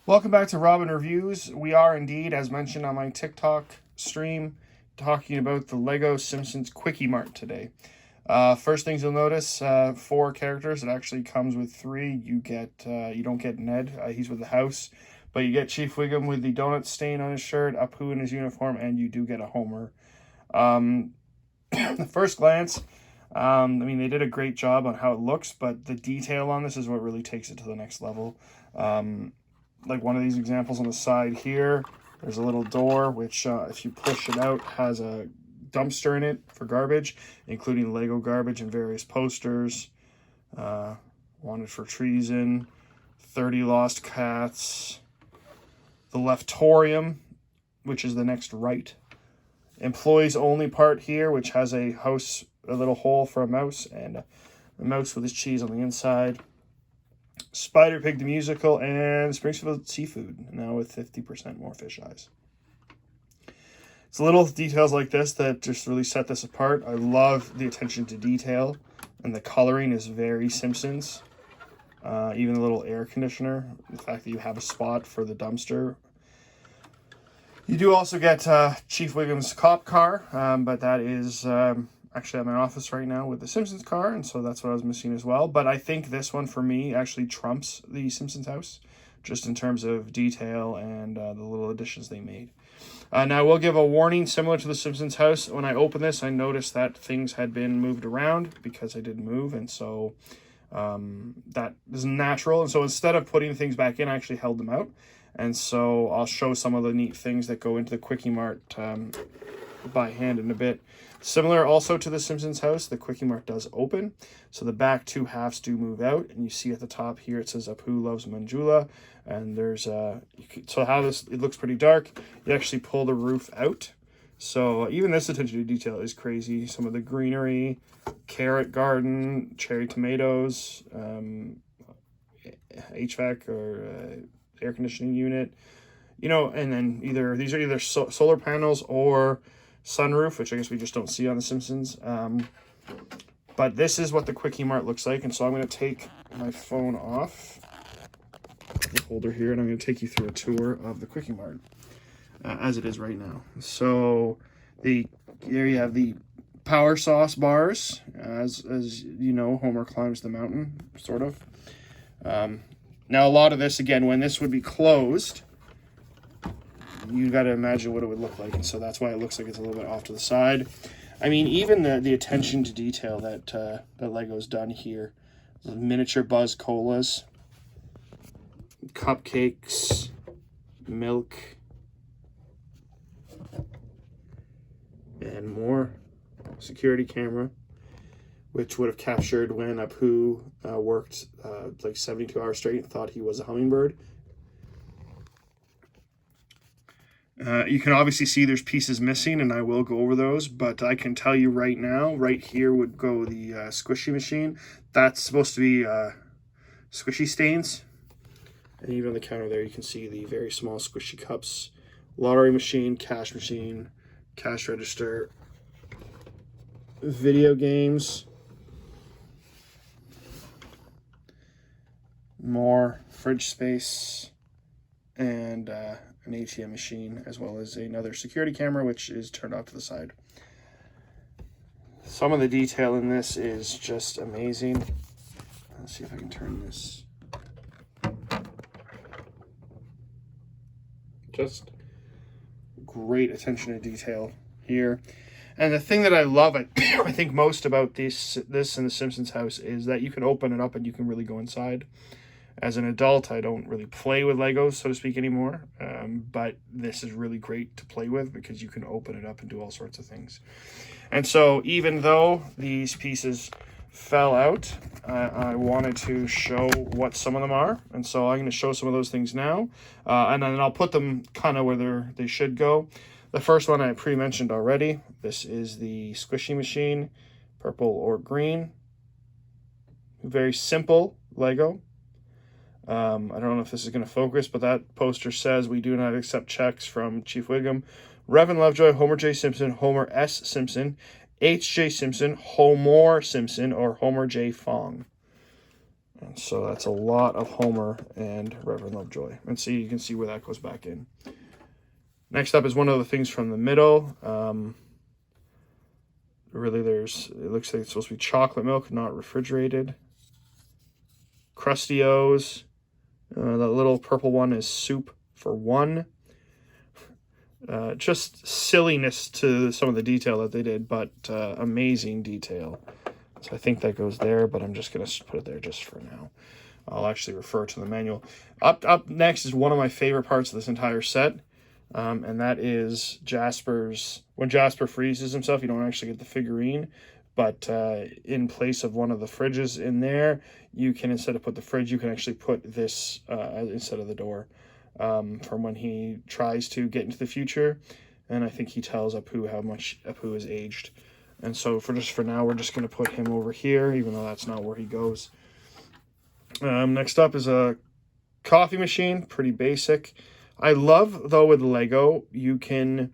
Welcome back to Robin Reviews. We are indeed, as mentioned on my TikTok stream, talking about the Lego Simpsons Kwik-E-Mart today. First things you'll notice, 4 characters. It actually comes with 3. You don't get Ned. He's with the house. But you get Chief Wiggum with the donut stain on his shirt, Apu in his uniform, and you do get a Homer. The first glance, they did a great job on how it looks, but the detail on this is what really takes it to the next level. Like one of these examples on the side here, there's a little door which, if you push it out, has a dumpster in it for garbage, including Lego garbage and various posters. Wanted for treason, 30 lost cats, the leftorium, which is the next right, employees only part here, which has a little hole for a mouse, and a mouse with his cheese on the inside. Spider Pig the musical, and Springfield Seafood, now with 50% more fish eyes. It's little details like this that just really set this apart. I love the attention to detail, and the coloring is very Simpsons. Even the little air conditioner, the fact that you have a spot for the dumpster. You do also get Chief Wiggum's cop car, but that is actually at my office right now with the Simpsons car, and so that's what I was missing as well. But I think this one for me actually trumps the Simpsons house, just in terms of detail and the little additions they made. Now I will give a warning similar to the Simpsons house. When I opened this, I noticed that things had been moved around because I did move, and so that is natural. And so instead of putting things back in, I actually held them out. And so I'll show some of the neat things that go into the Kwik-E-Mart by hand in a bit. Similar also to the Simpsons house, the Kwik-E-Mart does open. So the back 2 halves do move out. And you see at the top here, it says Apu loves Manjula. And there's, so how it looks pretty dark. You actually pull the roof out. So even this attention to detail is crazy. Some of the greenery, carrot garden, cherry tomatoes, HVAC or air conditioning unit, and then these are either solar panels or sunroof, which I guess we just don't see on The Simpsons. But this is what the Kwik-E-Mart looks like, and so I'm going to take my phone off the holder here, and I'm going to take you through a tour of the Kwik-E-Mart as it is right now. So there you have the power sauce bars, as you know, Homer climbs the mountain, sort of. Now, a lot of this, again, when this would be closed, you got to imagine what it would look like. And so that's why it looks like it's a little bit off to the side. I mean, even the attention to detail that Lego's done here. The miniature Buzz Colas, cupcakes, milk, and more. Security camera, which would have captured when Apu worked like 72 hours straight and thought he was a hummingbird. You can obviously see there's pieces missing, and I will go over those, but I can tell you right now, right here would go the squishy machine. That's supposed to be squishy stains. And even on the counter there, you can see the very small squishy cups. Lottery machine, cash register, video games, more fridge space, and an ATM machine, as well as another security camera, which is turned off to the side. Some of the detail in this is just amazing. Let's see if I can turn this. Just great attention to detail here. And the thing that I love, I think most about this in the Simpsons house is that you can open it up and you can really go inside. As an adult, I don't really play with Legos, so to speak, anymore. But this is really great to play with because you can open it up and do all sorts of things. And so even though these pieces fell out, I wanted to show what some of them are. And so I'm going to show some of those things now. And then I'll put them kind of where they should go. The first one I pre-mentioned already. This is the squishy machine, purple or green. Very simple Lego. I don't know if this is going to focus, but that poster says, "We do not accept checks from Chief Wiggum, Reverend Lovejoy, Homer J. Simpson, Homer S. Simpson, H.J. Simpson, Homer Simpson, or Homer J. Fong." And so that's a lot of Homer and Reverend Lovejoy. And see, you can see where that goes back in. Next up is one of the things from the middle. Really, it looks like it's supposed to be chocolate milk, not refrigerated. Krusty O's. The little purple one is soup for one. Just silliness to some of the detail that they did, but amazing detail. So I think that goes there, but I'm just going to put it there just for now. I'll actually refer to the manual. Up next is one of my favorite parts of this entire set, and that is Jasper's. When Jasper freezes himself, you don't actually get the figurine, but in place of one of the fridges in there, you can, instead of put the fridge, you can actually put this instead of the door, from when he tries to get into the future. And I think he tells Apu how much Apu is aged. And so for now, we're just going to put him over here, even though that's not where he goes. Next up is a coffee machine, pretty basic. I love, though, with Lego, you can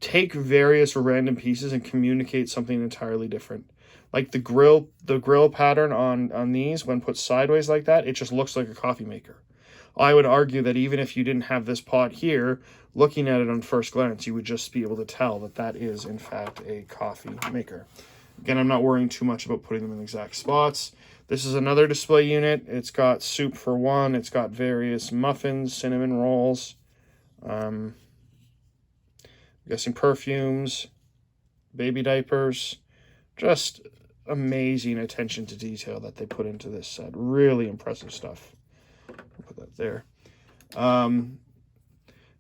take various random pieces and communicate something entirely different. Like the grill pattern on these, when put sideways like that, it just looks like a coffee maker. I would argue that even if you didn't have this pot here, looking at it on first glance, you would just be able to tell that that is, in fact, a coffee maker. Again, I'm not worrying too much about putting them in the exact spots. This is another display unit. It's got soup for one. It's got various muffins, cinnamon rolls, I'm guessing perfumes, baby diapers. Just amazing attention to detail that they put into this set. Really impressive stuff. I'll put that there.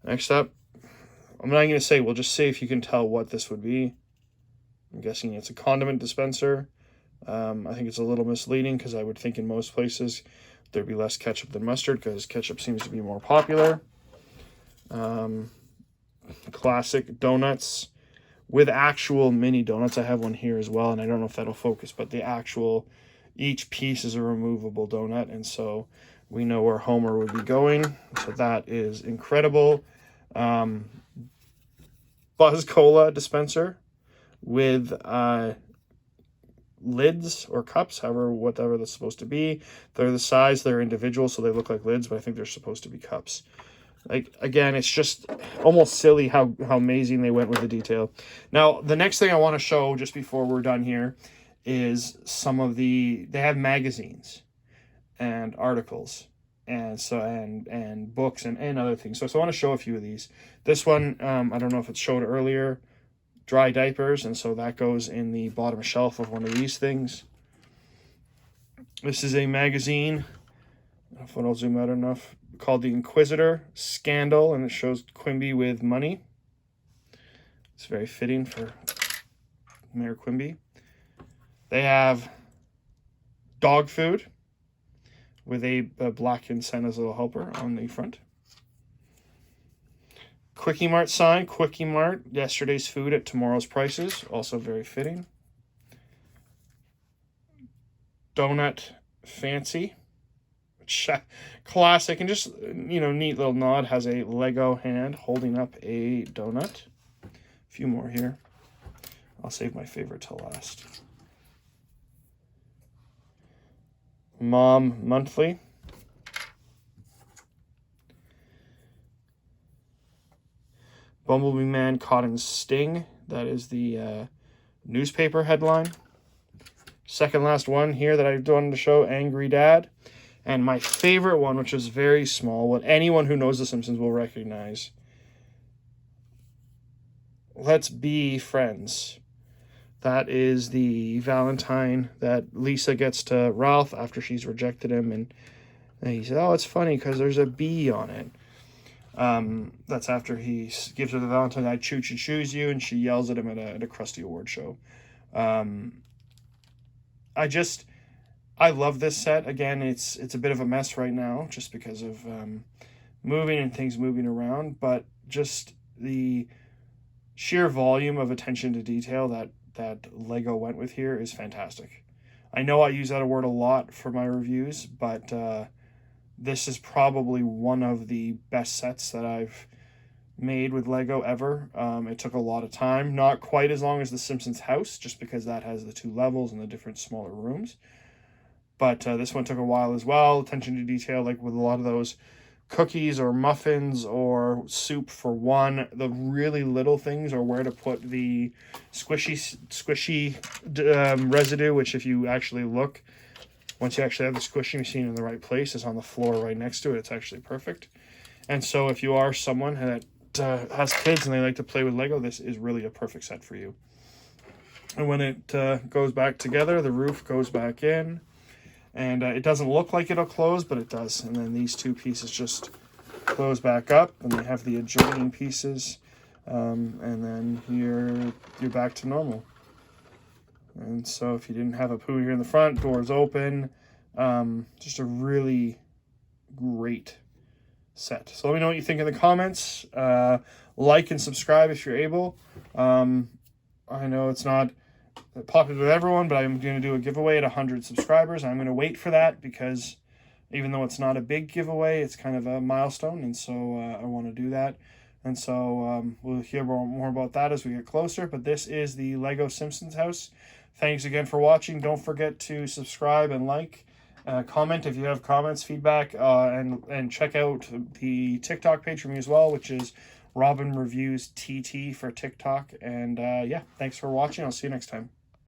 Next up, I'm not going to say, we'll just see if you can tell what this would be. I'm guessing it's a condiment dispenser. I think it's a little misleading because I would think in most places there'd be less ketchup than mustard because ketchup seems to be more popular. Classic donuts with actual mini donuts. I have one here as well, and I don't know if that'll focus, but each piece is a removable donut, and so we know where Homer would be going. So that is incredible. Buzz Cola dispenser with lids or cups, whatever that's supposed to be. They're the size, they're individual, so they look like lids, but I think they're supposed to be cups. Like, again, it's just almost silly how amazing they went with the detail. Now, the next thing I want to show just before we're done here is they have magazines and articles and books and other things. So I want to show a few of these. This one, I don't know if it's showed earlier, dry diapers, and so that goes in the bottom shelf of one of these things. This is a magazine, I don't know if it'll zoom out enough, called The Inquisitor Scandal, and it shows Quimby with money. It's very fitting for Mayor Quimby. They have dog food with a blackened Santa's little helper on the front. Kwik-E-Mart sign, Kwik-E-Mart, yesterday's food at tomorrow's prices, also very fitting. Donut Fancy, classic, and just, neat little nod, has a Lego hand holding up a donut. A few more here. I'll save my favorite till last. Mom Monthly. Bumblebee Man caught in sting. That is the newspaper headline. Second last one here that I wanted to show, Angry Dad. And my favorite one, which is very small, what anyone who knows The Simpsons will recognize. Let's be friends. That is the Valentine that Lisa gets to Ralph after she's rejected him. And he said, oh, it's funny because there's a bee on it. That's after he gives her the Valentine, I choose you, and she yells at him at a Krusty Award show. I love this set. Again, it's a bit of a mess right now just because of moving and things moving around, but just the sheer volume of attention to detail that Lego went with here is fantastic. I know I use that word a lot for my reviews, but this is probably one of the best sets that I've made with Lego ever. It took a lot of time, not quite as long as the Simpsons house, just because that has the 2 levels and the different smaller rooms. But this one took a while as well. Attention to detail, like with a lot of those cookies or muffins or soup for one. The really little things are where to put the squishy residue, which if you actually look, once you actually have the squishy machine in the right place, is on the floor right next to it. It's actually perfect. And so if you are someone that has kids and they like to play with Lego, this is really a perfect set for you. And when it goes back together, the roof goes back in. And it doesn't look like it'll close, but it does. And then these two pieces just close back up, and they have the adjoining pieces. And then here, you're back to normal. And so if you didn't have a poo here in the front, doors open. Just a really great set. So let me know what you think in the comments. Like and subscribe if you're able. I know it's not popular with everyone, but I'm going to do a giveaway at 100 subscribers. I'm going to wait for that because even though it's not a big giveaway, it's kind of a milestone, and so I want to do that. And so we'll hear more about that as we get closer. But this is the Lego Simpsons house. Thanks again for watching. Don't forget to subscribe and like. Comment if you have comments, feedback, and check out the TikTok page for me as well, which is Robin Reviews TT for TikTok. And yeah, thanks for watching. I'll see you next time.